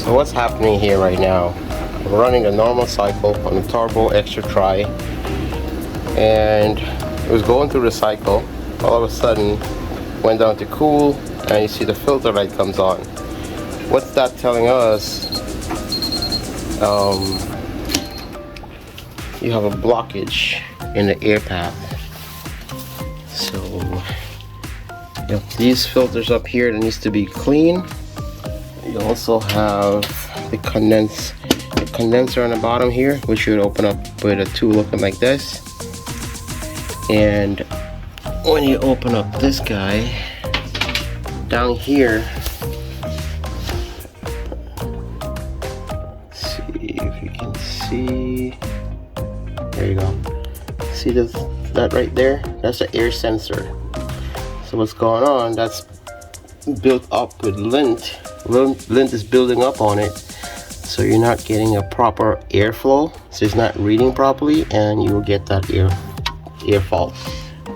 So what's happening here right now? I'm running a normal cycle on the turbo extra try, and it was going through the cycle. All of a sudden went down to cool, and you see the filter light comes on. What's that telling us? You have a blockage in the air path. So you have these filters up here that needs to be clean. You also have the condenser on the bottom here, which you would open up with a tool looking like this. And when you open up this guy down here, let's see if you can see. There you go. See that right there? That's the air sensor. So what's going on? That's built up with lint. Lint is building up on it, so you're not getting a proper airflow. So it's not reading properly, and you will get that air fault,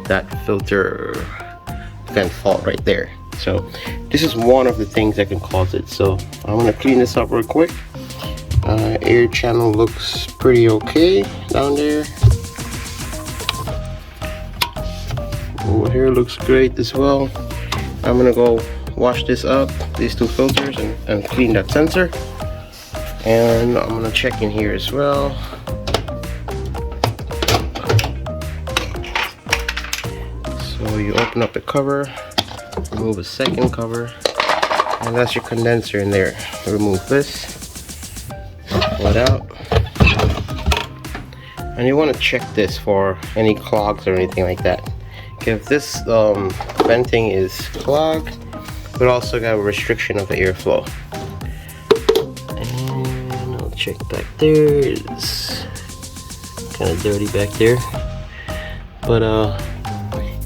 that filter vent fault right there. So this is one of the things that can cause it. So I'm gonna clean this up real quick. Air channel looks pretty okay down there. Over here looks great as well. I'm gonna go wash this up, these two filters, and clean that sensor. And I'm gonna check in here as well. So you open up the cover, remove a second cover, and that's your condenser in there. Remove this, pull it out, and you want to check this for any clogs or anything like that. If this venting is clogged, but also got a restriction of the airflow. And I'll check back there. It's kind of dirty back there, but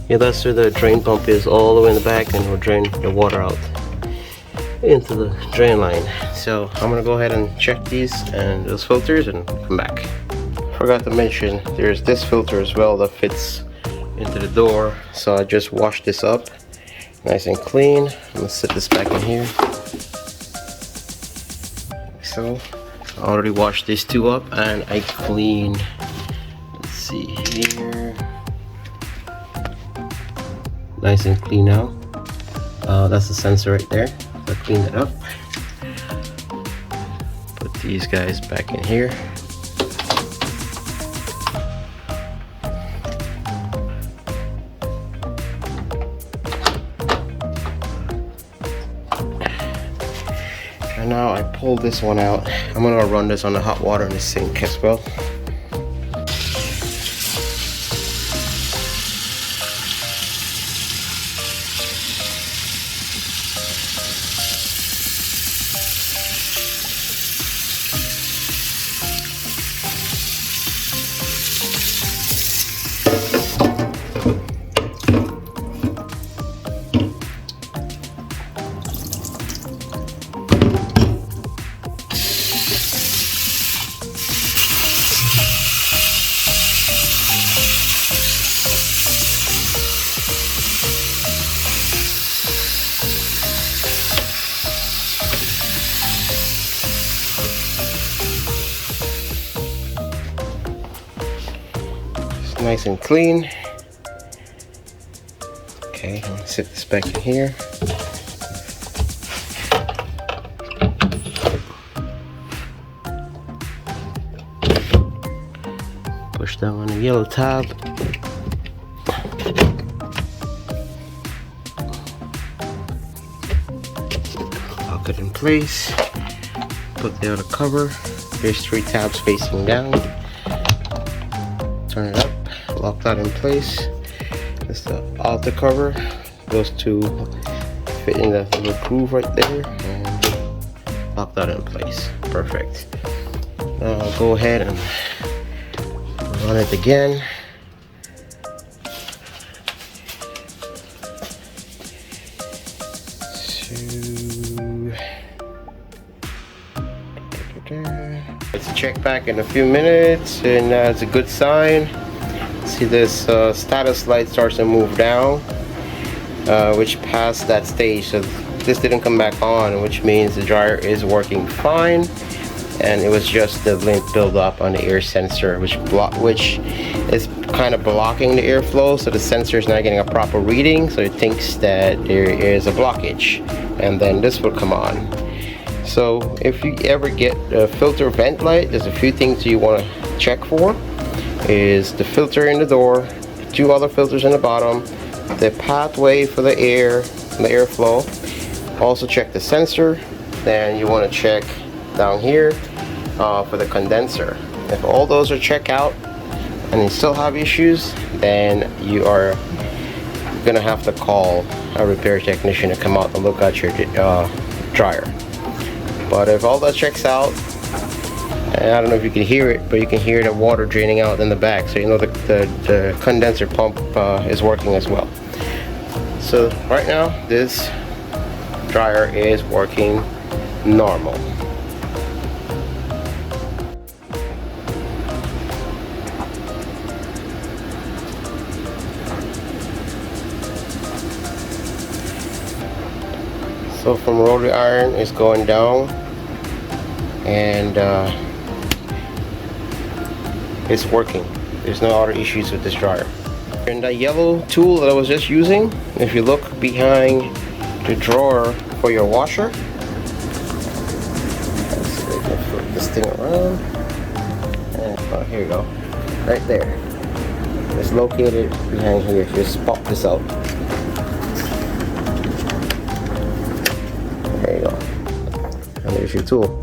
yeah, that's where the drain pump is, all the way in the back, and we'll drain the water out into the drain line. So I'm gonna go ahead and check these and those filters and come back. Forgot to mention, there's this filter as well that fits into the door, so I just washed this up nice and clean. I'm gonna set this back in here. So I already washed these two up, and I cleaned, let's see here, nice and clean now. That's the sensor right there, so I cleaned it up. Put these guys back in here. And now I pull this one out. I'm gonna run this on the hot water in the sink as well. Nice and clean. Okay, I'm gonna set this back in here. Push down on the yellow tab. Lock it in place. Put the other cover. There's 3 tabs facing down. Turn it up. Lock that in place. That's the outer cover. Those two fit in the little groove right there, and lock that in place. Perfect. Now I'll go ahead and run it again. Let's check back in a few minutes, and it's a good sign. See, this status light starts to move down, which passed that stage. So this didn't come back on, which means the dryer is working fine, and it was just the lint buildup on the air sensor, which is kind of blocking the airflow, so the sensor is not getting a proper reading, so it thinks that there is a blockage, and then this will come on. So if you ever get a filter vent light, there's a few things you want to check for. Is the filter in the door, 2 other filters in the bottom, the pathway for the air, the airflow. Also check the sensor. Then you want to check down here for the condenser. If all those are checked out and you still have issues, then you are gonna have to call a repair technician to come out and look at your dryer. But if all that checks out, and I don't know if you can hear it, but you can hear the water draining out in the back, so you know the condenser pump is working as well. So right now this dryer is working normal. So from rotary iron is going down, and it's working. There's no other issues with this dryer. And that yellow tool that I was just using, if you look behind the drawer for your washer, let's see if I can flip this thing around, and here you go, right there. It's located behind here. Just pop this out. There you go. And there's your tool.